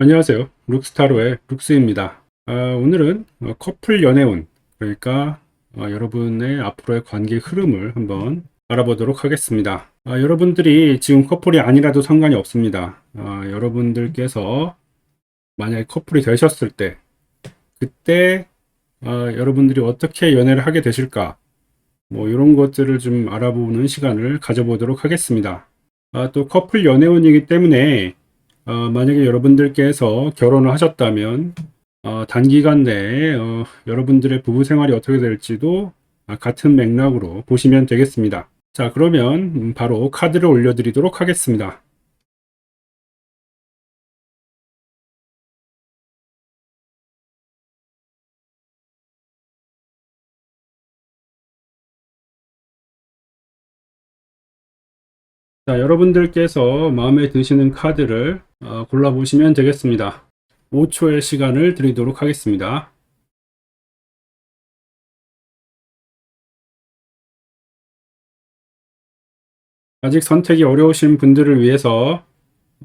안녕하세요. 룩스타로의 룩스입니다. 오늘은 커플 연애운, 그러니까 여러분의 앞으로의 관계 흐름을 한번 알아보도록 하겠습니다. 여러분들이 지금 커플이 아니라도 상관이 없습니다. 여러분들께서 만약에 커플이 되셨을 때, 그때 여러분들이 어떻게 연애를 하게 되실까? 뭐 이런 것들을 좀 알아보는 시간을 가져보도록 하겠습니다. 또 커플 연애운이기 때문에 만약에 여러분들께서 결혼을 하셨다면 단기간 내에 여러분들의 부부 생활이 어떻게 될지도 같은 맥락으로 보시면 되겠습니다. 자, 그러면 바로 카드를 올려드리도록 하겠습니다. 자, 여러분들께서 마음에 드시는 카드를 골라보시면 되겠습니다. 5초의 시간을 드리도록 하겠습니다. 아직 선택이 어려우신 분들을 위해서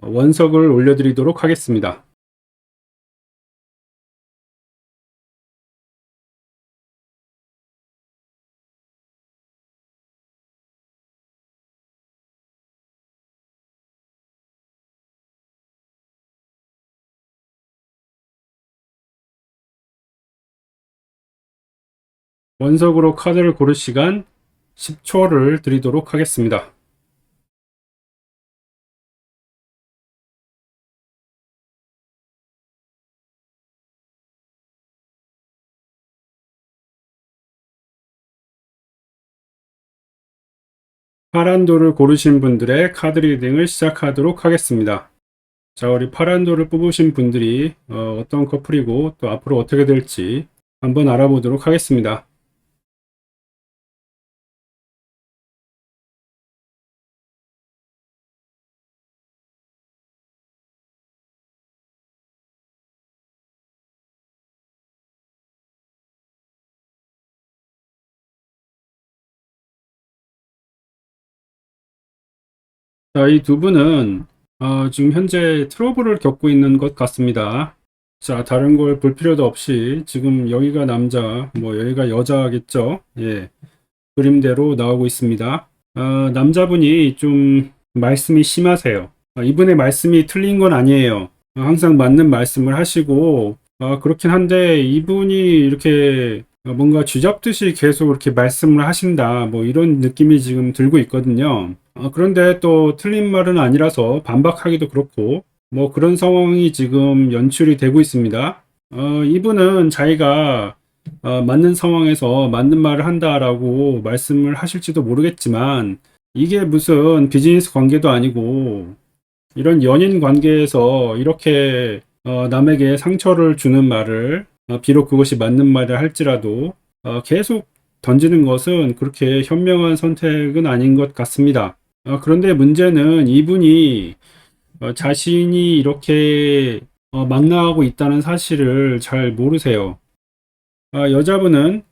원석을 올려드리도록 하겠습니다. 원석으로 카드를 고를 시간 10초를 드리도록 하겠습니다. 파란도를 고르신 분들의 카드 리딩을 시작하도록 하겠습니다. 자, 우리 파란도를 뽑으신 분들이 어떤 커플이고 또 앞으로 어떻게 될지 한번 알아보도록 하겠습니다. 자, 이 두 분은 지금 현재 트러블을 겪고 있는 것 같습니다. 자, 다른 걸 볼 필요도 없이 지금 여기가 남자, 뭐 여기가 여자겠죠? 예, 그림대로 나오고 있습니다. 남자분이 좀 말씀이 심하세요. 이분의 말씀이 틀린 건 아니에요. 항상 맞는 말씀을 하시고, 그렇긴 한데, 이분이 이렇게 뭔가 쥐잡듯이 계속 이렇게 말씀을 하신다. 뭐 이런 느낌이 지금 들고 있거든요. 그런데 또 틀린 말은 아니라서 반박하기도 그렇고, 뭐 그런 상황이 지금 연출이 되고 있습니다. 이분은 자기가 맞는 상황에서 맞는 말을 한다라고 말씀을 하실지도 모르겠지만, 이게 무슨 비즈니스 관계도 아니고, 이런 연인 관계에서 이렇게 남에게 상처를 주는 말을 비록 그것이 맞는 말을 할지라도 계속 던지는 것은 그렇게 현명한 선택은 아닌 것 같습니다. 그런데 문제는 이분이 자신이 이렇게 막 나가고 있다는 사실을 잘 모르세요. 여자분은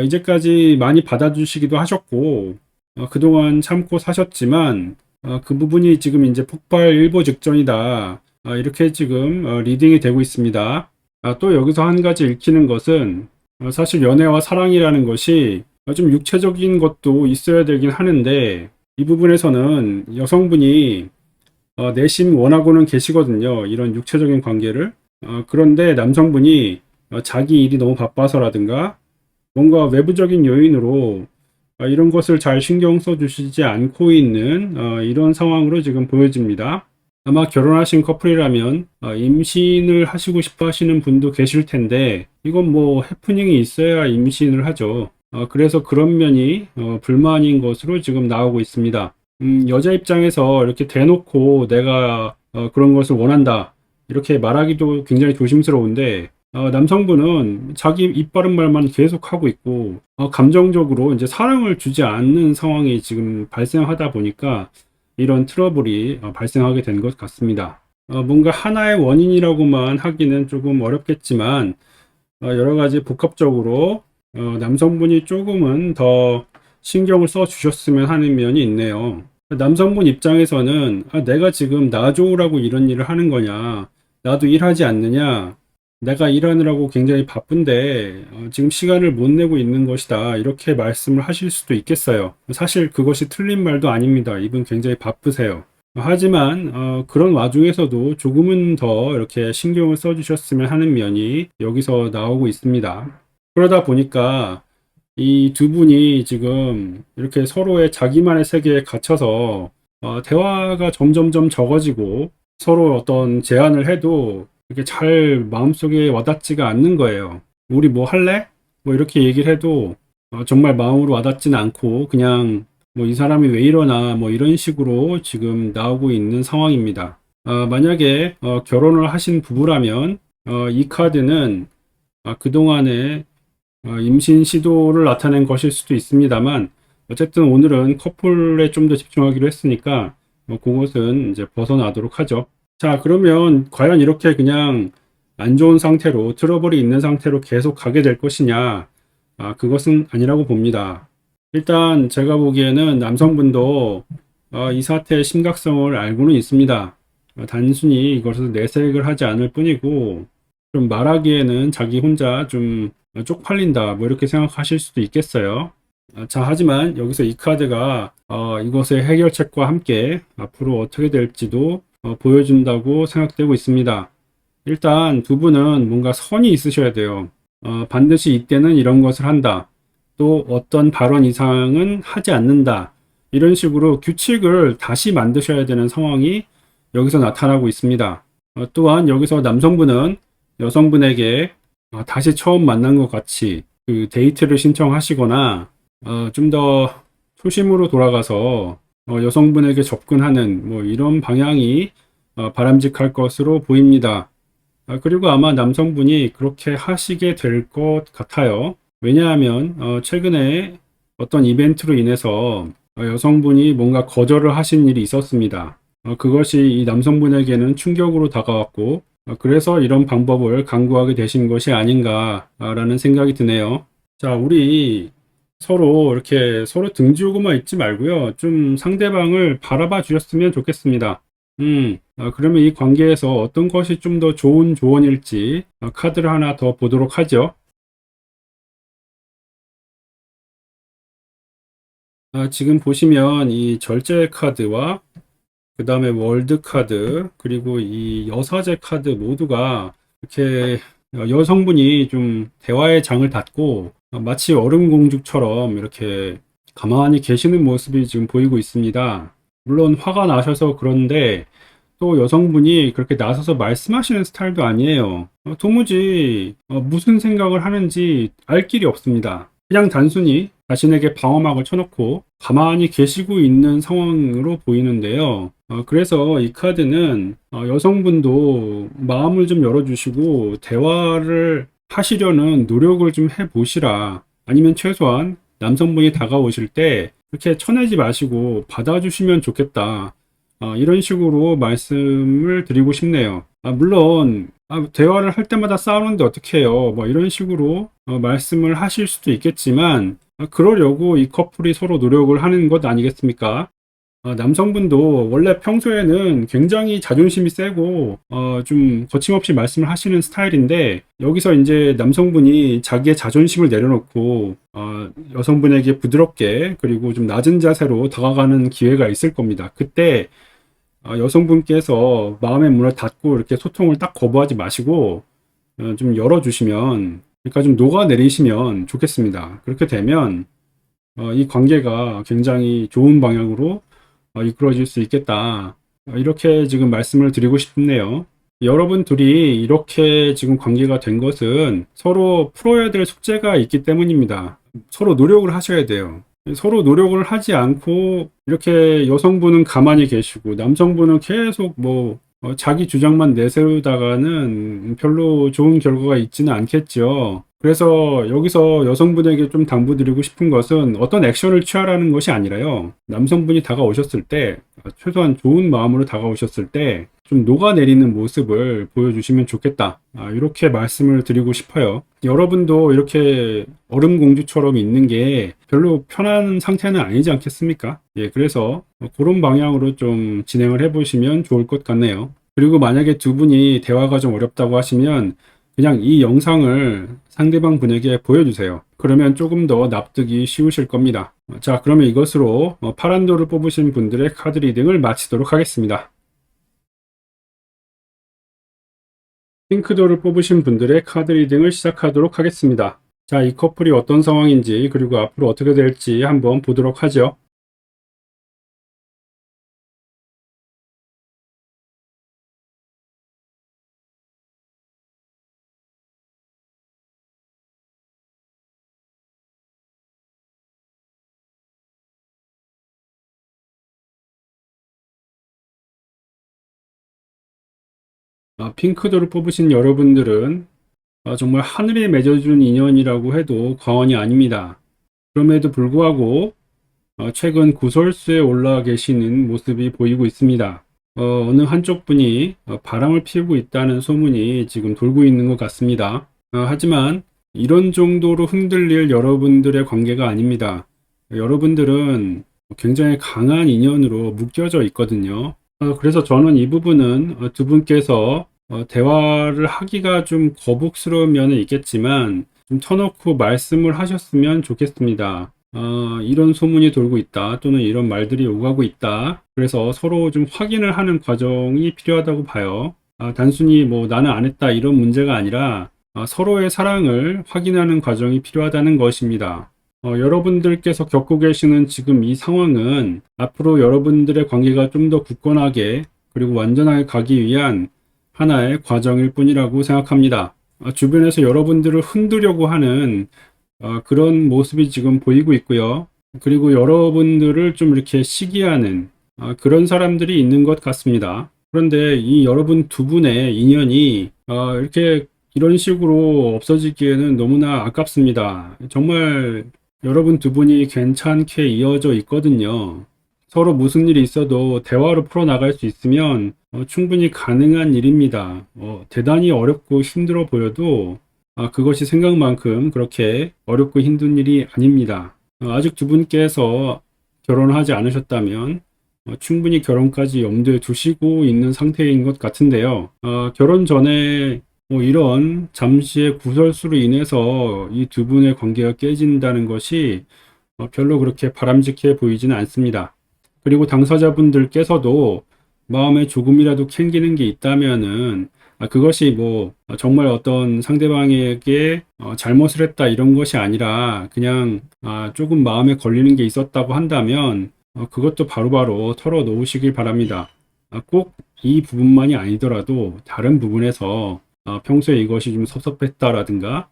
이제까지 많이 받아주시기도 하셨고 그동안 참고 사셨지만 그 부분이 지금 이제 폭발 일보 직전이다. 이렇게 지금 리딩이 되고 있습니다. 또 여기서 한 가지 읽히는 것은 사실 연애와 사랑이라는 것이 좀 육체적인 것도 있어야 되긴 하는데 이 부분에서는 여성분이 내심 원하고는 계시거든요. 이런 육체적인 관계를. 그런데 남성분이 자기 일이 너무 바빠서라든가 뭔가 외부적인 요인으로 이런 것을 잘 신경 써주시지 않고 있는 이런 상황으로 지금 보여집니다. 아마 결혼하신 커플이라면 임신을 하시고 싶어 하시는 분도 계실 텐데 이건 뭐 해프닝이 있어야 임신을 하죠. 그래서 그런 면이 불만인 것으로 지금 나오고 있습니다. 여자 입장에서 이렇게 대놓고 내가 그런 것을 원한다 이렇게 말하기도 굉장히 조심스러운데 남성분은 자기 입 바른 말만 계속 하고 있고 감정적으로 이제 사랑을 주지 않는 상황이 지금 발생하다 보니까 이런 트러블이 발생하게 된 것 같습니다. 뭔가 하나의 원인이라고만 하기는 조금 어렵겠지만 여러 가지 복합적으로 남성분이 조금은 더 신경을 써 주셨으면 하는 면이 있네요. 남성분 입장에서는 내가 지금 나 좋으라고 이런 일을 하는 거냐 나도 일하지 않느냐? 내가 일하느라고 굉장히 바쁜데 지금 시간을 못 내고 있는 것이다. 이렇게 말씀을 하실 수도 있겠어요. 사실 그것이 틀린 말도 아닙니다. 이분 굉장히 바쁘세요. 하지만 그런 와중에서도 조금은 더 이렇게 신경을 써주셨으면 하는 면이 여기서 나오고 있습니다. 그러다 보니까 이 두 분이 지금 이렇게 서로의 자기만의 세계에 갇혀서 대화가 점점점 적어지고 서로 어떤 제안을 해도 이렇게 잘 마음속에 와닿지가 않는 거예요. 우리 뭐 할래? 뭐 이렇게 얘기를 해도 정말 마음으로 와닿지는 않고 그냥 뭐 이 사람이 왜 이러나 뭐 이런 식으로 지금 나오고 있는 상황입니다. 만약에 결혼을 하신 부부라면 이 카드는 그동안에 임신 시도를 나타낸 것일 수도 있습니다만 어쨌든 오늘은 커플에 좀 더 집중하기로 했으니까 그것은 이제 벗어나도록 하죠. 자, 그러면 과연 이렇게 그냥 안 좋은 상태로 트러블이 있는 상태로 계속 가게 될 것이냐? 그것은 아니라고 봅니다. 일단 제가 보기에는 남성분도 이 사태의 심각성을 알고는 있습니다. 단순히 이것을 내색을 하지 않을 뿐이고 좀 말하기에는 자기 혼자 좀 쪽팔린다 뭐 이렇게 생각하실 수도 있겠어요. 자, 하지만 여기서 이 카드가 이것의 해결책과 함께 앞으로 어떻게 될지도 보여준다고 생각되고 있습니다. 일단 두 분은 뭔가 선이 있으셔야 돼요. 반드시 이때는 이런 것을 한다. 또 어떤 발언 이상은 하지 않는다. 이런 식으로 규칙을 다시 만드셔야 되는 상황이 여기서 나타나고 있습니다. 또한 여기서 남성분은 여성분에게 다시 처음 만난 것 같이 그 데이트를 신청하시거나 좀 더 초심으로 돌아가서 여성분에게 접근하는 뭐 이런 방향이 바람직할 것으로 보입니다. 그리고 아마 남성분이 그렇게 하시게 될 것 같아요. 왜냐하면 최근에 어떤 이벤트로 인해서 여성분이 뭔가 거절을 하신 일이 있었습니다. 그것이 이 남성분에게는 충격으로 다가왔고 그래서 이런 방법을 강구하게 되신 것이 아닌가라는 생각이 드네요. 자, 우리 서로 이렇게 서로 등 지우고만 있지 말고요. 좀 상대방을 바라봐 주셨으면 좋겠습니다. 그러면 이 관계에서 어떤 것이 좀 더 좋은 조언일지 카드를 하나 더 보도록 하죠. 지금 보시면 이 절제 카드와 그 다음에 월드 카드 그리고 이 여사제 카드 모두가 이렇게 여성분이 좀 대화의 장을 닫고 마치 얼음공주처럼 이렇게 가만히 계시는 모습이 지금 보이고 있습니다. 물론 화가 나셔서 그런데 또 여성분이 그렇게 나서서 말씀하시는 스타일도 아니에요. 도무지 무슨 생각을 하는지 알 길이 없습니다. 그냥 단순히 자신에게 방어막을 쳐놓고 가만히 계시고 있는 상황으로 보이는데요. 그래서 이 카드는 여성분도 마음을 좀 열어주시고 대화를 하시려는 노력을 좀 해보시라. 아니면 최소한 남성분이 다가오실 때 이렇게 쳐내지 마시고 받아주시면 좋겠다. 이런 식으로 말씀을 드리고 싶네요. 물론 대화를 할 때마다 싸우는데 어떻게 해요? 뭐 이런 식으로 말씀을 하실 수도 있겠지만 그러려고 이 커플이 서로 노력을 하는 것 아니겠습니까? 남성분도 원래 평소에는 굉장히 자존심이 세고 좀 거침없이 말씀을 하시는 스타일인데 여기서 이제 남성분이 자기의 자존심을 내려놓고 여성분에게 부드럽게 그리고 좀 낮은 자세로 다가가는 기회가 있을 겁니다. 그때 여성분께서 마음의 문을 닫고 이렇게 소통을 딱 거부하지 마시고 좀 열어주시면 그러니까 좀 녹아내리시면 좋겠습니다. 그렇게 되면 이 관계가 굉장히 좋은 방향으로 이끌어질 수 있겠다. 이렇게 지금 말씀을 드리고 싶네요. 여러분 둘이 이렇게 지금 관계가 된 것은 서로 풀어야 될 숙제가 있기 때문입니다. 서로 노력을 하셔야 돼요. 서로 노력을 하지 않고 이렇게 여성분은 가만히 계시고 남성분은 계속 뭐 자기 주장만 내세우다가는 별로 좋은 결과가 있지는 않겠죠. 그래서 여기서 여성분에게 좀 당부드리고 싶은 것은 어떤 액션을 취하라는 것이 아니라요. 남성분이 다가오셨을 때 최소한 좋은 마음으로 다가오셨을 때 좀 녹아내리는 모습을 보여주시면 좋겠다. 이렇게 말씀을 드리고 싶어요. 여러분도 이렇게 얼음공주처럼 있는 게 별로 편한 상태는 아니지 않겠습니까? 예, 그래서 그런 방향으로 좀 진행을 해보시면 좋을 것 같네요. 그리고 만약에 두 분이 대화가 좀 어렵다고 하시면 그냥 이 영상을 상대방 분에게 보여주세요. 그러면 조금 더 납득이 쉬우실 겁니다. 자, 그러면 이것으로 파란도를 뽑으신 분들의 카드 리딩을 마치도록 하겠습니다. 핑크도를 뽑으신 분들의 카드 리딩을 시작하도록 하겠습니다. 자, 이 커플이 어떤 상황인지 그리고 앞으로 어떻게 될지 한번 보도록 하죠. 핑크도를 뽑으신 여러분들은 정말 하늘이 맺어준 인연이라고 해도 과언이 아닙니다. 그럼에도 불구하고 최근 구설수에 올라 계시는 모습이 보이고 있습니다. 어느 한쪽 분이 바람을 피우고 있다는 소문이 지금 돌고 있는 것 같습니다. 하지만 이런 정도로 흔들릴 여러분들의 관계가 아닙니다. 여러분들은 굉장히 강한 인연으로 묶여져 있거든요. 그래서 저는 이 부분은 두 분께서 대화를 하기가 좀 거북스러운 면은 있겠지만 좀 터놓고 말씀을 하셨으면 좋겠습니다. 이런 소문이 돌고 있다 또는 이런 말들이 오가고 있다. 그래서 서로 좀 확인을 하는 과정이 필요하다고 봐요. 단순히 뭐 나는 안 했다 이런 문제가 아니라 서로의 사랑을 확인하는 과정이 필요하다는 것입니다. 여러분들께서 겪고 계시는 지금 이 상황은 앞으로 여러분들의 관계가 좀 더 굳건하게 그리고 완전하게 가기 위한 하나의 과정일 뿐이라고 생각합니다. 주변에서 여러분들을 흔들려고 하는 그런 모습이 지금 보이고 있고요. 그리고 여러분들을 좀 이렇게 시기하는 그런 사람들이 있는 것 같습니다. 그런데 이 여러분 두 분의 인연이 이렇게 이런 식으로 없어지기에는 너무나 아깝습니다. 정말 여러분 두 분이 괜찮게 이어져 있거든요. 서로 무슨 일이 있어도 대화로 풀어나갈 수 있으면 충분히 가능한 일입니다. 대단히 어렵고 힘들어 보여도 그것이 생각만큼 그렇게 어렵고 힘든 일이 아닙니다. 아직 두 분께서 결혼하지 않으셨다면 충분히 결혼까지 염두에 두시고 있는 상태인 것 같은데요. 결혼 전에 이런 잠시의 구설수로 인해서 이 두 분의 관계가 깨진다는 것이 별로 그렇게 바람직해 보이지는 않습니다. 그리고 당사자분들께서도 마음에 조금이라도 캥기는 게 있다면은 그것이 뭐 정말 어떤 상대방에게 잘못을 했다 이런 것이 아니라 그냥 조금 마음에 걸리는 게 있었다고 한다면 그것도 바로바로 털어 놓으시길 바랍니다. 꼭 이 부분만이 아니더라도 다른 부분에서 평소에 이것이 좀 섭섭했다라든가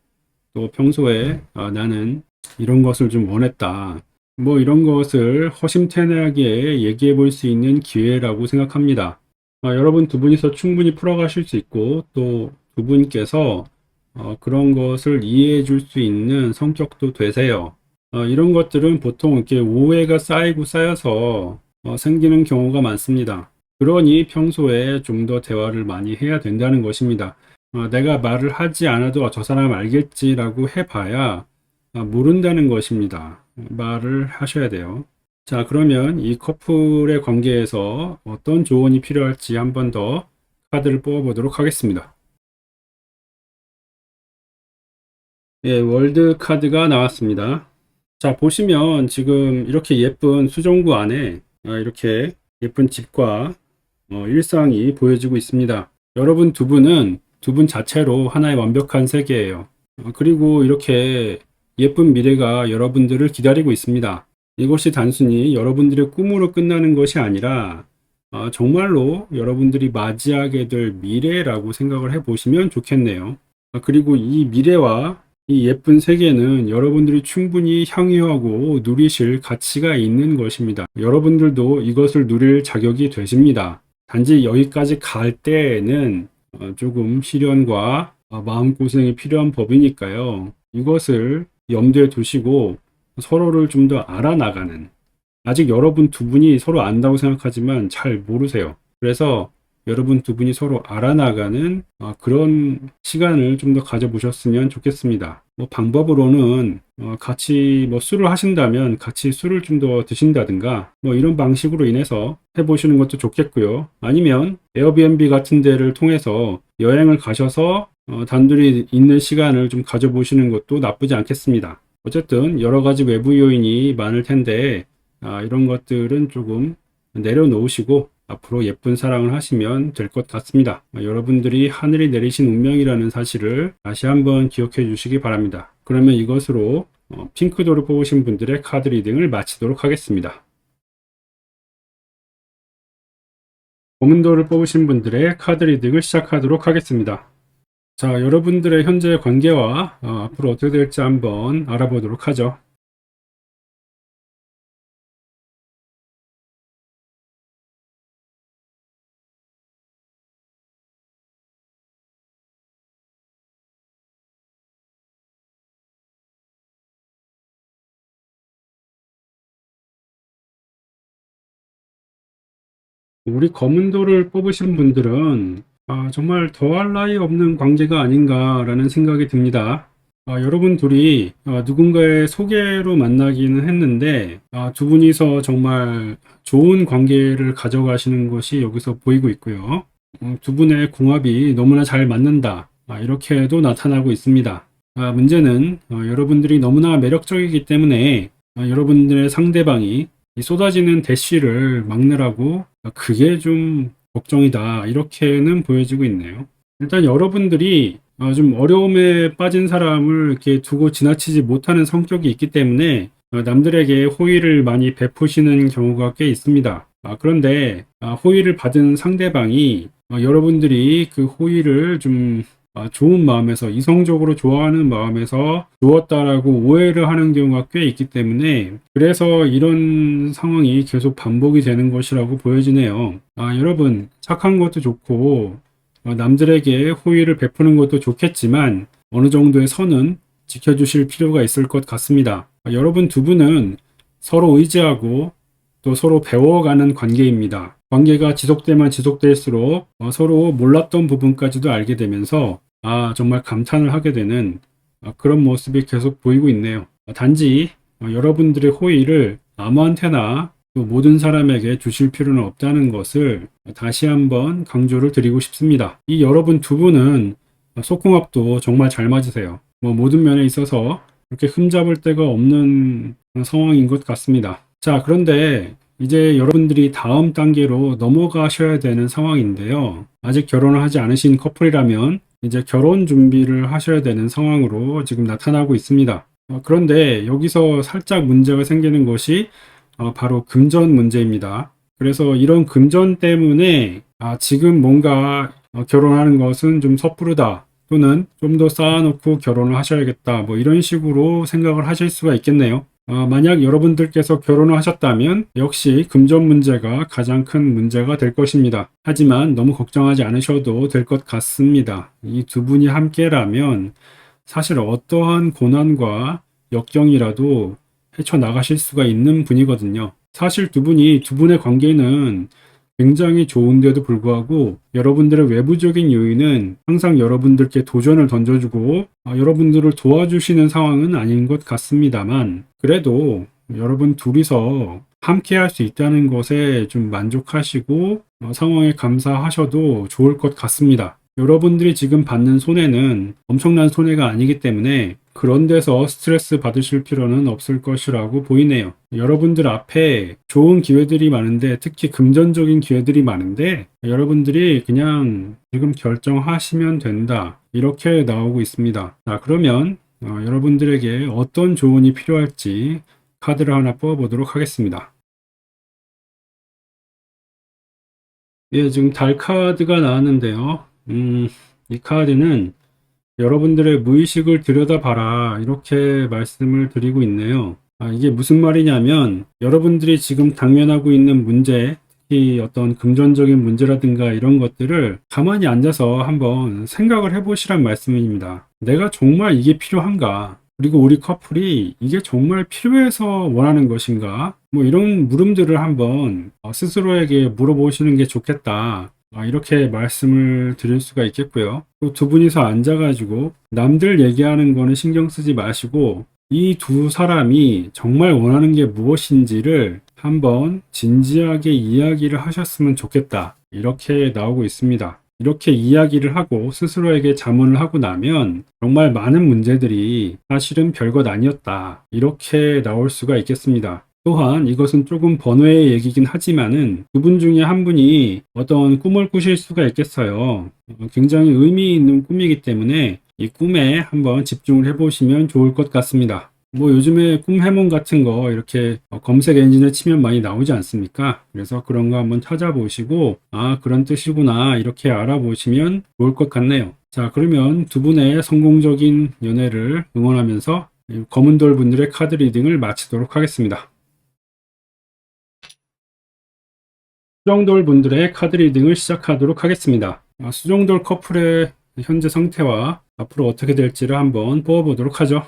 또 평소에 나는 이런 것을 좀 원했다. 뭐 이런 것을 허심탄회하게 얘기해 볼 수 있는 기회라고 생각합니다. 여러분 두 분이서 충분히 풀어가실 수 있고 또 두 분께서 그런 것을 이해해 줄 수 있는 성격도 되세요. 이런 것들은 보통 이렇게 오해가 쌓이고 쌓여서 생기는 경우가 많습니다. 그러니 평소에 좀 더 대화를 많이 해야 된다는 것입니다. 내가 말을 하지 않아도 저 사람 알겠지라고 해봐야 모른다는 것입니다. 말을 하셔야 돼요. 자, 그러면 이 커플의 관계에서 어떤 조언이 필요할지 한 번 더 카드를 뽑아보도록 하겠습니다. 예, 월드 카드가 나왔습니다. 자, 보시면 지금 이렇게 예쁜 수정구 안에 이렇게 예쁜 집과 일상이 보여지고 있습니다. 여러분 두 분은 두 분 자체로 하나의 완벽한 세계예요. 그리고 이렇게 예쁜 미래가 여러분들을 기다리고 있습니다. 이것이 단순히 여러분들의 꿈으로 끝나는 것이 아니라 정말로 여러분들이 맞이하게 될 미래라고 생각을 해보시면 좋겠네요. 그리고 이 미래와 이 예쁜 세계는 여러분들이 충분히 향유하고 누리실 가치가 있는 것입니다. 여러분들도 이것을 누릴 자격이 되십니다. 단지 여기까지 갈 때에는 조금 시련과 마음고생이 필요한 법이니까요. 이것을 염두에 두시고 서로를 좀 더 알아나가는, 아직 여러분 두 분이 서로 안다고 생각하지만 잘 모르세요. 그래서 여러분 두 분이 서로 알아나가는 그런 시간을 좀 더 가져보셨으면 좋겠습니다. 뭐 방법으로는 같이 뭐 술을 하신다면 같이 술을 좀 더 드신다든가 뭐 이런 방식으로 인해서 해보시는 것도 좋겠고요. 아니면 에어비앤비 같은 데를 통해서 여행을 가셔서 단둘이 있는 시간을 좀 가져보시는 것도 나쁘지 않겠습니다. 어쨌든 여러 가지 외부 요인이 많을 텐데 이런 것들은 조금 내려놓으시고 앞으로 예쁜 사랑을 하시면 될 것 같습니다. 여러분들이 하늘이 내리신 운명이라는 사실을 다시 한번 기억해 주시기 바랍니다. 그러면 이것으로 핑크도를 뽑으신 분들의 카드 리딩을 마치도록 하겠습니다. 검은도를 뽑으신 분들의 카드 리딩을 시작하도록 하겠습니다. 자, 여러분들의 현재 관계와 앞으로 어떻게 될지 한번 알아보도록 하죠. 우리 검은도를 뽑으신 분들은 정말 더할 나위 없는 관계가 아닌가라는 생각이 듭니다. 여러분 둘이 누군가의 소개로 만나기는 했는데 두 분이서 정말 좋은 관계를 가져가시는 것이 여기서 보이고 있고요. 두 분의 궁합이 너무나 잘 맞는다. 이렇게도 나타나고 있습니다. 문제는 여러분들이 너무나 매력적이기 때문에 여러분들의 상대방이 이 쏟아지는 대쉬를 막느라고 그게 좀 걱정이다. 이렇게는 보여지고 있네요. 일단 여러분들이 좀 어려움에 빠진 사람을 이렇게 두고 지나치지 못하는 성격이 있기 때문에 남들에게 호의를 많이 베푸시는 경우가 꽤 있습니다. 그런데 호의를 받은 상대방이 여러분들이 그 호의를 좀 좋은 마음에서 이성적으로 좋아하는 마음에서 주었다라고 오해를 하는 경우가 꽤 있기 때문에 그래서 이런 상황이 계속 반복이 되는 것이라고 보여지네요. 여러분 착한 것도 좋고 남들에게 호의를 베푸는 것도 좋겠지만 어느 정도의 선은 지켜주실 필요가 있을 것 같습니다. 여러분 두 분은 서로 의지하고 또 서로 배워가는 관계입니다. 관계가 지속되면 지속될수록 서로 몰랐던 부분까지도 알게 되면서 정말 감탄을 하게 되는 그런 모습이 계속 보이고 있네요. 단지 여러분들의 호의를 아무한테나 또 모든 사람에게 주실 필요는 없다는 것을 다시 한번 강조를 드리고 싶습니다. 이 여러분 두 분은 속궁합도 정말 잘 맞으세요. 모든 면에 있어서 그렇게 흠잡을 데가 없는 상황인 것 같습니다. 자, 그런데 이제 여러분들이 다음 단계로 넘어가셔야 되는 상황인데요. 아직 결혼을 하지 않으신 커플이라면 이제 결혼 준비를 하셔야 되는 상황으로 지금 나타나고 있습니다. 그런데 여기서 살짝 문제가 생기는 것이 바로 금전 문제입니다. 그래서 이런 금전 때문에 지금 뭔가 결혼하는 것은 좀 섣부르다. 또는 좀 더 쌓아놓고 결혼을 하셔야겠다. 이런 식으로 생각을 하실 수가 있겠네요. 만약 여러분들께서 결혼을 하셨다면 역시 금전 문제가 가장 큰 문제가 될 것입니다. 하지만 너무 걱정하지 않으셔도 될 것 같습니다. 이 두 분이 함께라면 사실 어떠한 고난과 역경이라도 헤쳐나가실 수가 있는 분이거든요. 사실 두 분의 관계는 굉장히 좋은데도 불구하고 여러분들의 외부적인 요인은 항상 여러분들께 도전을 던져주고 여러분들을 도와주시는 상황은 아닌 것 같습니다만 그래도 여러분 둘이서 함께 할 수 있다는 것에 좀 만족하시고 상황에 감사하셔도 좋을 것 같습니다. 여러분들이 지금 받는 손해는 엄청난 손해가 아니기 때문에 그런 데서 스트레스 받으실 필요는 없을 것이라고 보이네요. 여러분들 앞에 좋은 기회들이 많은데 특히 금전적인 기회들이 많은데 여러분들이 그냥 지금 결정하시면 된다. 이렇게 나오고 있습니다. 자, 그러면 여러분들에게 어떤 조언이 필요할지 카드를 하나 뽑아보도록 하겠습니다. 예, 지금 달 카드가 나왔는데요. 이 카드는 여러분들의 무의식을 들여다봐라 이렇게 말씀을 드리고 있네요. 이게 무슨 말이냐면 여러분들이 지금 당면하고 있는 문제, 특히 어떤 금전적인 문제라든가 이런 것들을 가만히 앉아서 한번 생각을 해보시란 말씀입니다. 내가 정말 이게 필요한가? 그리고 우리 커플이 이게 정말 필요해서 원하는 것인가? 이런 물음들을 한번 스스로에게 물어보시는 게 좋겠다. 이렇게 말씀을 드릴 수가 있겠고요. 또 두 분이서 앉아가지고 남들 얘기하는 거는 신경 쓰지 마시고 이 두 사람이 정말 원하는 게 무엇인지를 한번 진지하게 이야기를 하셨으면 좋겠다. 이렇게 나오고 있습니다. 이렇게 이야기를 하고 스스로에게 자문을 하고 나면 정말 많은 문제들이 사실은 별것 아니었다. 이렇게 나올 수가 있겠습니다. 또한 이것은 조금 번외의 얘기긴 하지만은 두 분 중에 한 분이 어떤 꿈을 꾸실 수가 있겠어요. 굉장히 의미 있는 꿈이기 때문에 이 꿈에 한번 집중을 해보시면 좋을 것 같습니다. 뭐 요즘에 꿈 해몽 같은 거 이렇게 검색 엔진에 치면 많이 나오지 않습니까? 그래서 그런 거 한번 찾아보시고 그런 뜻이구나 이렇게 알아보시면 좋을 것 같네요. 자, 그러면 두 분의 성공적인 연애를 응원하면서 검은돌 분들의 카드 리딩을 마치도록 하겠습니다. 수정돌 분들의 카드 리딩을 시작하도록 하겠습니다. 수정돌 커플의 현재 상태와 앞으로 어떻게 될지를 한번 뽑아보도록 하죠.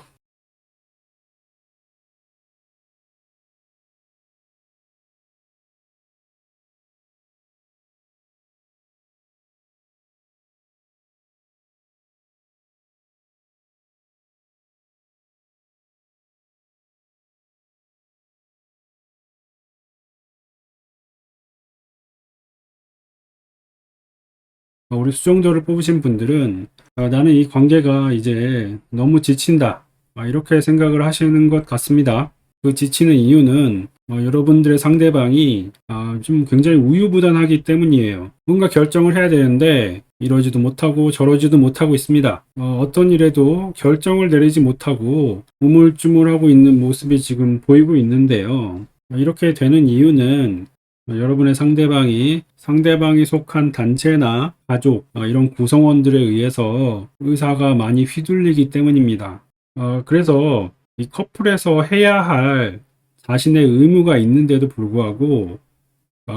우리 수정도를 뽑으신 분들은 나는 이 관계가 이제 너무 지친다. 이렇게 생각을 하시는 것 같습니다. 그 지치는 이유는 여러분들의 상대방이 좀 굉장히 우유부단하기 때문이에요. 뭔가 결정을 해야 되는데 이러지도 못하고 저러지도 못하고 있습니다. 어떤 일에도 결정을 내리지 못하고 우물쭈물하고 있는 모습이 지금 보이고 있는데요. 이렇게 되는 이유는 여러분의 상대방이 속한 단체나 가족, 이런 구성원들에 의해서 의사가 많이 휘둘리기 때문입니다. 그래서 이 커플에서 해야 할 자신의 의무가 있는데도 불구하고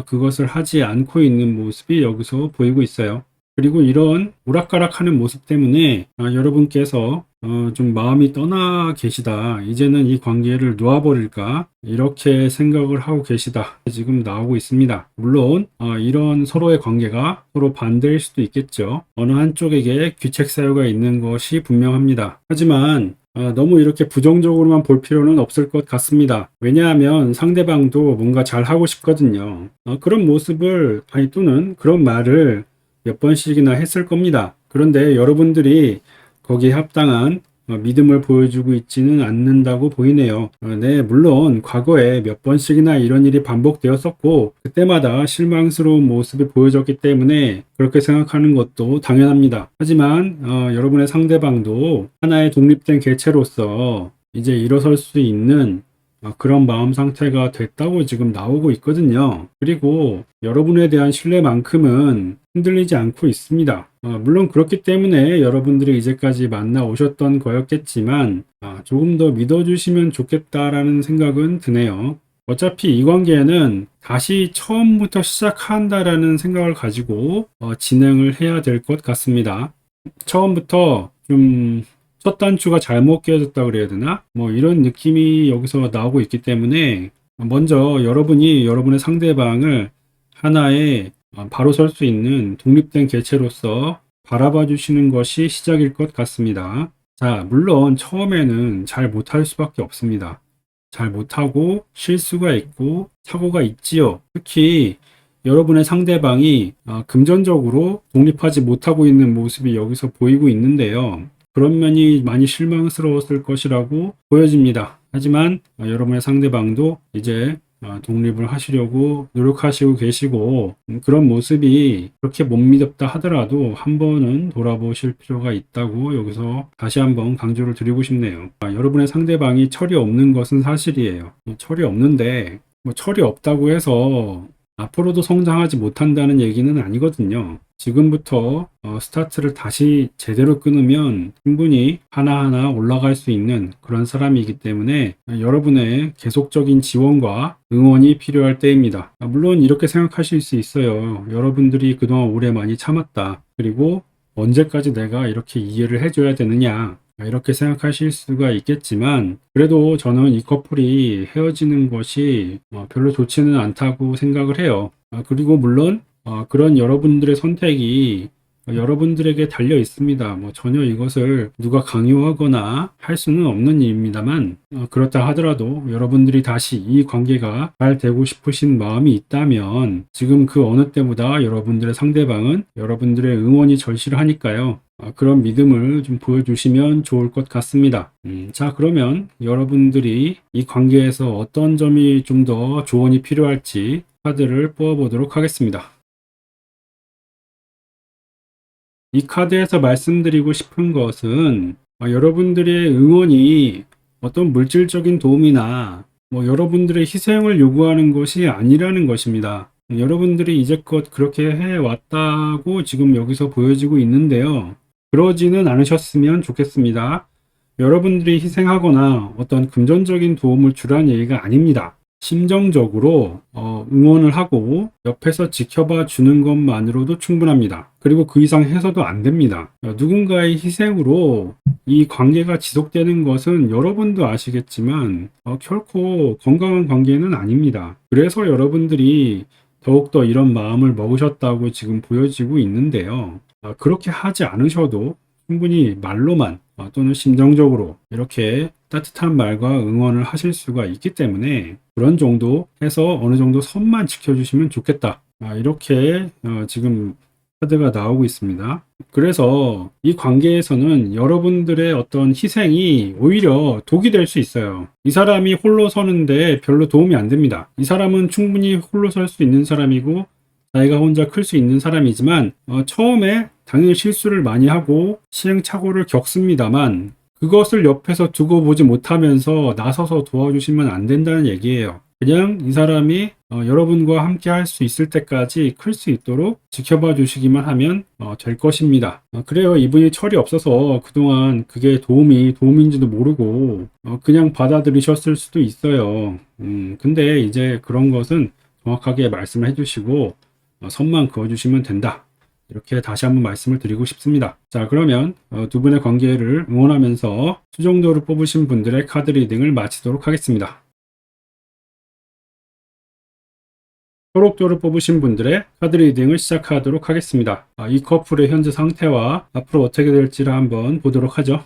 그것을 하지 않고 있는 모습이 여기서 보이고 있어요. 그리고 이런 오락가락하는 모습 때문에 여러분께서 좀 마음이 떠나 계시다. 이제는 이 관계를 놓아버릴까? 이렇게 생각을 하고 계시다. 지금 나오고 있습니다. 물론 이런 서로의 관계가 서로 반대일 수도 있겠죠. 어느 한쪽에게 귀책 사유가 있는 것이 분명합니다. 하지만 너무 이렇게 부정적으로만 볼 필요는 없을 것 같습니다. 왜냐하면 상대방도 뭔가 잘 하고 싶거든요. 그런 모습을 또는 그런 말을 몇 번씩이나 했을 겁니다. 그런데 여러분들이 거기에 합당한 믿음을 보여주고 있지는 않는다고 보이네요. 네, 물론 과거에 몇 번씩이나 이런 일이 반복되었었고 그때마다 실망스러운 모습이 보여졌기 때문에 그렇게 생각하는 것도 당연합니다. 하지만 여러분의 상대방도 하나의 독립된 개체로서 이제 일어설 수 있는 그런 마음 상태가 됐다고 지금 나오고 있거든요. 그리고 여러분에 대한 신뢰만큼은 흔들리지 않고 있습니다. 물론 그렇기 때문에 여러분들이 이제까지 만나 오셨던 거였겠지만 조금 더 믿어주시면 좋겠다라는 생각은 드네요. 어차피 이 관계는 다시 처음부터 시작한다라는 생각을 가지고 진행을 해야 될 것 같습니다. 처음부터 좀 첫 단추가 잘못 끼워졌다 그래야 되나? 뭐 이런 느낌이 여기서 나오고 있기 때문에 먼저 여러분이 여러분의 상대방을 하나의 바로 설 수 있는 독립된 개체로서 바라봐 주시는 것이 시작일 것 같습니다. 자, 물론 처음에는 잘 못할 수밖에 없습니다. 잘 못하고 실수가 있고 사고가 있지요. 특히 여러분의 상대방이 금전적으로 독립하지 못하고 있는 모습이 여기서 보이고 있는데요. 그런 면이 많이 실망스러웠을 것이라고 보여집니다. 하지만 여러분의 상대방도 이제 독립을 하시려고 노력하시고 계시고 그런 모습이 그렇게 못 믿었다 하더라도 한 번은 돌아보실 필요가 있다고 여기서 다시 한번 강조를 드리고 싶네요. 여러분의 상대방이 철이 없는 것은 사실이에요. 철이 없는데 뭐 철이 없다고 해서 앞으로도 성장하지 못한다는 얘기는 아니거든요. 지금부터 스타트를 다시 제대로 끊으면 충분히 하나하나 올라갈 수 있는 그런 사람이기 때문에 여러분의 계속적인 지원과 응원이 필요할 때입니다. 물론 이렇게 생각하실 수 있어요. 여러분들이 그동안 오래 많이 참았다. 그리고 언제까지 내가 이렇게 이해를 해줘야 되느냐. 이렇게 생각하실 수가 있겠지만 그래도 저는 이 커플이 헤어지는 것이 별로 좋지는 않다고 생각을 해요. 그리고 물론 그런 여러분들의 선택이 여러분들에게 달려 있습니다. 뭐 전혀 이것을 누가 강요하거나 할 수는 없는 일입니다만, 그렇다 하더라도 여러분들이 다시 이 관계가 잘 되고 싶으신 마음이 있다면 지금 그 어느 때보다 여러분들의 상대방은 여러분들의 응원이 절실하니까요. 그런 믿음을 좀 보여주시면 좋을 것 같습니다. 자, 그러면 여러분들이 이 관계에서 어떤 점이 좀 더 조언이 필요할지 카드를 뽑아보도록 하겠습니다. 이 카드에서 말씀드리고 싶은 것은 여러분들의 응원이 어떤 물질적인 도움이나 뭐 여러분들의 희생을 요구하는 것이 아니라는 것입니다. 여러분들이 이제껏 그렇게 해왔다고 지금 여기서 보여지고 있는데요. 그러지는 않으셨으면 좋겠습니다. 여러분들이 희생하거나 어떤 금전적인 도움을 주라는 얘기가 아닙니다. 심정적으로 응원을 하고 옆에서 지켜봐 주는 것만으로도 충분합니다. 그리고 그 이상 해서도 안 됩니다. 누군가의 희생으로 이 관계가 지속되는 것은 여러분도 아시겠지만 결코 건강한 관계는 아닙니다. 그래서 여러분들이 더욱더 이런 마음을 먹으셨다고 지금 보여지고 있는데요. 그렇게 하지 않으셔도 충분히 말로만 또는 심정적으로 이렇게 따뜻한 말과 응원을 하실 수가 있기 때문에 그런 정도 해서 어느 정도 선만 지켜주시면 좋겠다. 이렇게 지금 카드가 나오고 있습니다. 그래서 이 관계에서는 여러분들의 어떤 희생이 오히려 독이 될 수 있어요. 이 사람이 홀로 서는데 별로 도움이 안 됩니다. 이 사람은 충분히 홀로 설 수 있는 사람이고 자기가 혼자 클 수 있는 사람이지만 처음에 당연히 실수를 많이 하고 시행착오를 겪습니다만 그것을 옆에서 두고 보지 못하면서 나서서 도와주시면 안 된다는 얘기예요. 그냥 이 사람이 여러분과 함께 할 수 있을 때까지 클 수 있도록 지켜봐 주시기만 하면 될 것입니다. 그래요. 이분이 철이 없어서 그동안 그게 도움인지도 모르고 그냥 받아들이셨을 수도 있어요. 근데 이제 그런 것은 정확하게 말씀을 해주시고 선만 그어주시면 된다. 이렇게 다시 한번 말씀을 드리고 싶습니다. 자, 그러면 두 분의 관계를 응원하면서 수정도를 뽑으신 분들의 카드 리딩을 마치도록 하겠습니다. 초록도를 뽑으신 분들의 카드 리딩을 시작하도록 하겠습니다. 이 커플의 현재 상태와 앞으로 어떻게 될지를 한번 보도록 하죠.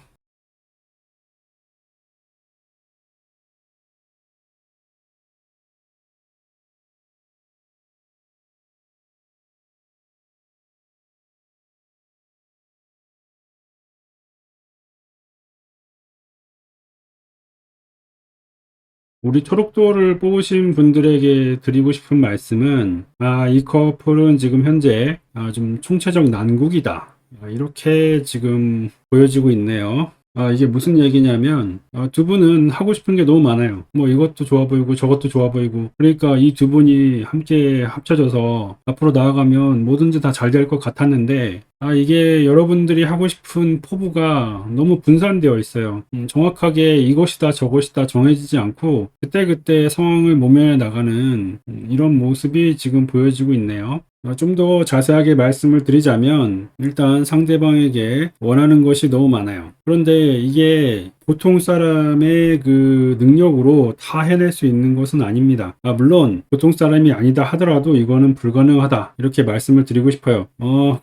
우리 초록도를 뽑으신 분들에게 드리고 싶은 말씀은 이 커플은 지금 현재 좀 총체적 난국이다. 이렇게 지금 보여지고 있네요. 이게 무슨 얘기냐면 두 분은 하고 싶은 게 너무 많아요. 뭐 이것도 좋아 보이고 저것도 좋아 보이고 그러니까 이 두 분이 함께 합쳐져서 앞으로 나아가면 뭐든지 다 잘 될 것 같았는데 이게 여러분들이 하고 싶은 포부가 너무 분산되어 있어요. 정확하게 이것이다 저것이다 정해지지 않고 그때그때 상황을 모면해 나가는 이런 모습이 지금 보여지고 있네요. 좀 더 자세하게 말씀을 드리자면 일단 상대방에게 원하는 것이 너무 많아요. 그런데 이게 보통 사람의 그 능력으로 다 해낼 수 있는 것은 아닙니다. 물론 보통 사람이 아니다 하더라도 이거는 불가능하다 이렇게 말씀을 드리고 싶어요.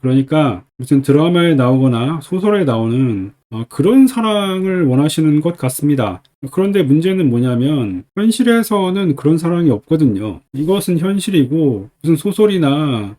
그러니까 무슨 드라마에 나오거나 소설에 나오는 그런 사랑을 원하시는 것 같습니다. 그런데 문제는 뭐냐면 현실에서는 그런 사랑이 없거든요. 이것은 현실이고 무슨 소설이나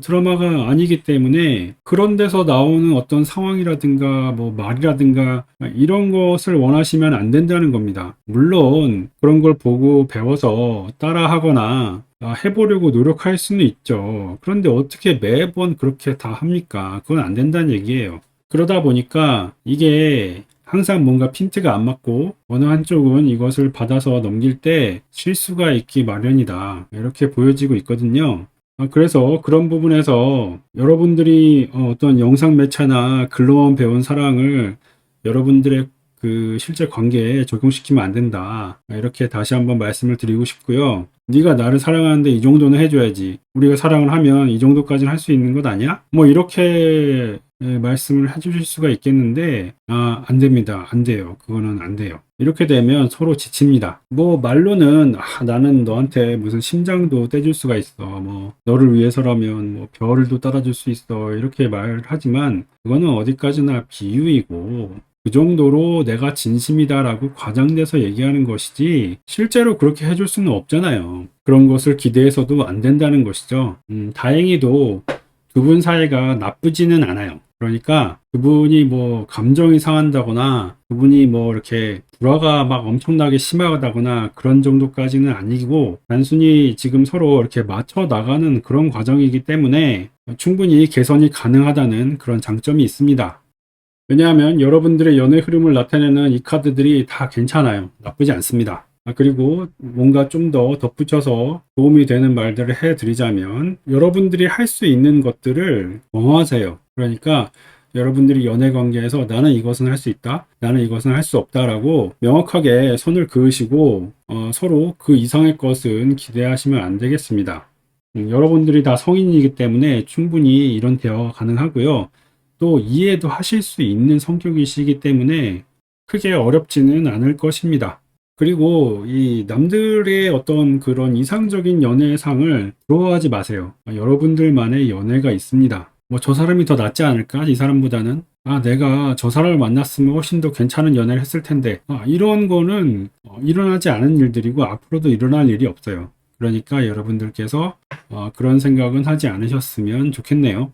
드라마가 아니기 때문에 그런 데서 나오는 어떤 상황이라든가 뭐 말이라든가 이런 것을 원하시면 안 된다는 겁니다. 물론 그런 걸 보고 배워서 따라하거나 해보려고 노력할 수는 있죠. 그런데 어떻게 매번 그렇게 다 합니까? 그건 안 된다는 얘기예요. 그러다 보니까 이게 항상 뭔가 핀트가 안 맞고 어느 한쪽은 이것을 받아서 넘길 때 실수가 있기 마련이다. 이렇게 보여지고 있거든요. 그래서 그런 부분에서 여러분들이 어떤 영상 매체나 글로만 배운 사랑을 여러분들의 그 실제 관계에 적용시키면 안 된다. 이렇게 다시 한번 말씀을 드리고 싶고요. 네가 나를 사랑하는데 이 정도는 해줘야지. 우리가 사랑을 하면 이 정도까지는 할 수 있는 것 아니야? 뭐 이렇게 말씀을 해주실 수가 있겠는데, 안 됩니다. 안 돼요. 그거는 안 돼요. 이렇게 되면 서로 지칩니다. 뭐 말로는 나는 너한테 무슨 심장도 떼줄 수가 있어. 뭐 너를 위해서라면 뭐 별도 따라줄 수 있어. 이렇게 말하지만 그거는 어디까지나 비유이고, 그 정도로 내가 진심이다라고 과장돼서 얘기하는 것이지 실제로 그렇게 해줄 수는 없잖아요. 그런 것을 기대해서도 안 된다는 것이죠. 다행히도 두 분 사이가 나쁘지는 않아요. 그러니까 그분이 뭐 감정이 상한다거나 그분이 뭐 이렇게 불화가 막 엄청나게 심하다거나 그런 정도까지는 아니고, 단순히 지금 서로 이렇게 맞춰 나가는 그런 과정이기 때문에 충분히 개선이 가능하다는 그런 장점이 있습니다. 왜냐하면 여러분들의 연애 흐름을 나타내는 이 카드들이 다 괜찮아요. 나쁘지 않습니다. 그리고 뭔가 좀 더 덧붙여서 도움이 되는 말들을 해드리자면, 여러분들이 할 수 있는 것들을 정하세요. 그러니까 여러분들이 연애 관계에서 나는 이것은 할 수 있다, 나는 이것은 할 수 없다라고 명확하게 선을 그으시고, 서로 그 이상의 것은 기대하시면 안 되겠습니다. 여러분들이 다 성인이기 때문에 충분히 이런 대화가 가능하고요. 또 이해도 하실 수 있는 성격이시기 때문에 크게 어렵지는 않을 것입니다. 그리고 이 남들의 어떤 그런 이상적인 연애상을 부러워하지 마세요. 여러분들만의 연애가 있습니다. 뭐 저 사람이 더 낫지 않을까? 이 사람보다는. 내가 저 사람을 만났으면 훨씬 더 괜찮은 연애를 했을 텐데. 이런 거는 일어나지 않은 일들이고 앞으로도 일어날 일이 없어요. 그러니까 여러분들께서 그런 생각은 하지 않으셨으면 좋겠네요.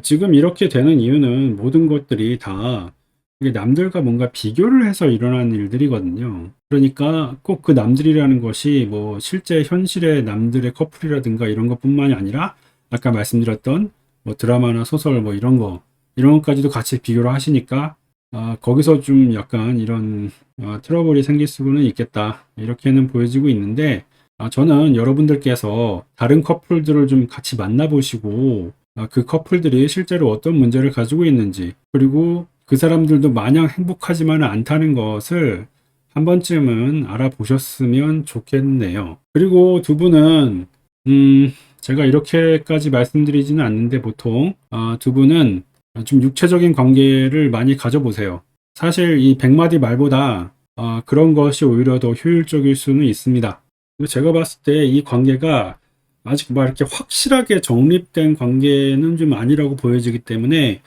지금 이렇게 되는 이유는 모든 것들이 다 이게 남들과 뭔가 비교를 해서 일어나는 일들이거든요. 그러니까 꼭 그 남들이라는 것이 뭐 실제 현실의 남들의 커플이라든가 이런 것뿐만이 아니라, 아까 말씀드렸던 뭐 드라마나 소설 뭐 이런 것까지도 같이 비교를 하시니까 거기서 좀 약간 이런 트러블이 생길 수는 있겠다, 이렇게는 보여지고 있는데, 저는 여러분들께서 다른 커플들을 좀 같이 만나보시고 그 커플들이 실제로 어떤 문제를 가지고 있는지, 그리고 그 사람들도 마냥 행복하지만은 않다는 것을 한 번쯤은 알아보셨으면 좋겠네요. 그리고 두 분은 제가 이렇게까지 말씀드리지는 않는데, 보통 두 분은 좀 육체적인 관계를 많이 가져보세요. 사실 이 100마디 말보다 그런 것이 오히려 더 효율적일 수는 있습니다. 제가 봤을 때 이 관계가 아직 막 이렇게 확실하게 정립된 관계는 좀 아니라고 보여지기 때문에,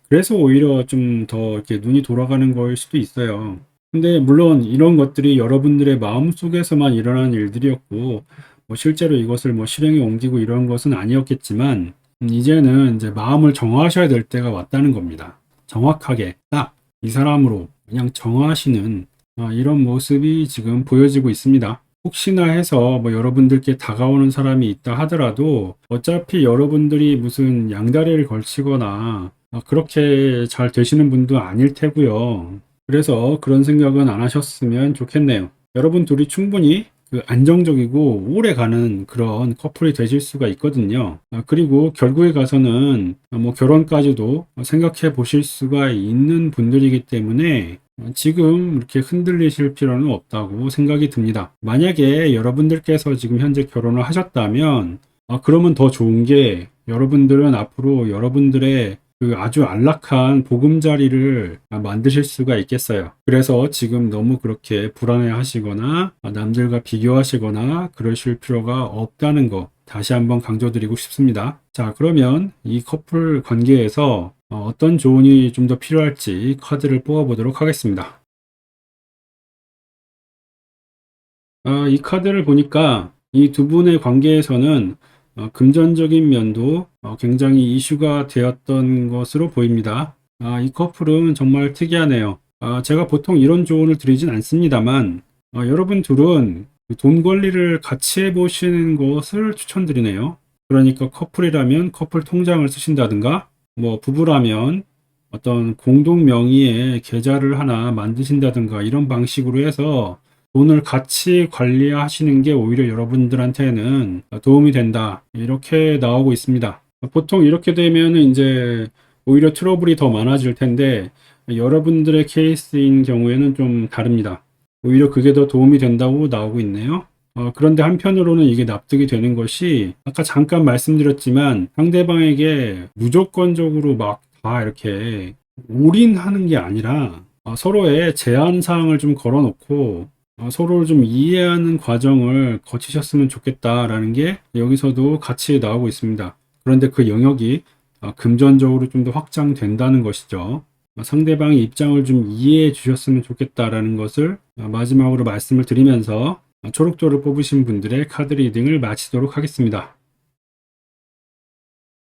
그래서 오히려 좀 더 이렇게 눈이 돌아가는 거일 수도 있어요. 근데 물론 이런 것들이 여러분들의 마음 속에서만 일어나는 일들이었고, 뭐 실제로 이것을 뭐 실행에 옮기고 이런 것은 아니었겠지만, 이제는 이제 마음을 정하셔야 될 때가 왔다는 겁니다. 정확하게 딱 이 사람으로 그냥 정하시는 이런 모습이 지금 보여지고 있습니다. 혹시나 해서 뭐 여러분들께 다가오는 사람이 있다 하더라도 어차피 여러분들이 무슨 양다리를 걸치거나 그렇게 잘 되시는 분도 아닐 테고요. 그래서 그런 생각은 안 하셨으면 좋겠네요. 여러분 둘이 충분히 그 안정적이고 오래 가는 그런 커플이 되실 수가 있거든요. 그리고 결국에 가서는 뭐 결혼까지도 생각해 보실 수가 있는 분들이기 때문에 지금 이렇게 흔들리실 필요는 없다고 생각이 듭니다. 만약에 여러분들께서 지금 현재 결혼을 하셨다면, 그러면 더 좋은 게, 여러분들은 앞으로 여러분들의 그 아주 안락한 보금자리를 만드실 수가 있겠어요. 그래서 지금 너무 그렇게 불안해 하시거나 남들과 비교하시거나 그러실 필요가 없다는 거 다시 한번 강조드리고 싶습니다. 자, 그러면 이 커플 관계에서 어떤 조언이 좀 더 필요할지 카드를 뽑아보도록 하겠습니다. 이 카드를 보니까 이 두 분의 관계에서는 금전적인 면도 굉장히 이슈가 되었던 것으로 보입니다. 이 커플은 정말 특이하네요. 제가 보통 이런 조언을 드리진 않습니다만, 여러분 둘은 돈 관리를 같이 해보시는 것을 추천드리네요. 그러니까 커플이라면 커플 통장을 쓰신다든가, 뭐 부부라면 어떤 공동 명의의 계좌를 하나 만드신다든가, 이런 방식으로 해서 돈을 같이 관리하시는 게 오히려 여러분들한테는 도움이 된다, 이렇게 나오고 있습니다. 보통 이렇게 되면은 이제 오히려 트러블이 더 많아질 텐데, 여러분들의 케이스인 경우에는 좀 다릅니다. 오히려 그게 더 도움이 된다고 나오고 있네요. 그런데 한편으로는 이게 납득이 되는 것이, 아까 잠깐 말씀드렸지만 상대방에게 무조건적으로 막 다 이렇게 올인하는 게 아니라 서로의 제한 사항을 좀 걸어 놓고 서로를 좀 이해하는 과정을 거치셨으면 좋겠다라는 게 여기서도 같이 나오고 있습니다. 그런데 그 영역이 금전적으로 좀 더 확장된다는 것이죠. 상대방의 입장을 좀 이해해 주셨으면 좋겠다라는 것을 마지막으로 말씀을 드리면서 초록도를 뽑으신 분들의 카드 리딩을 마치도록 하겠습니다.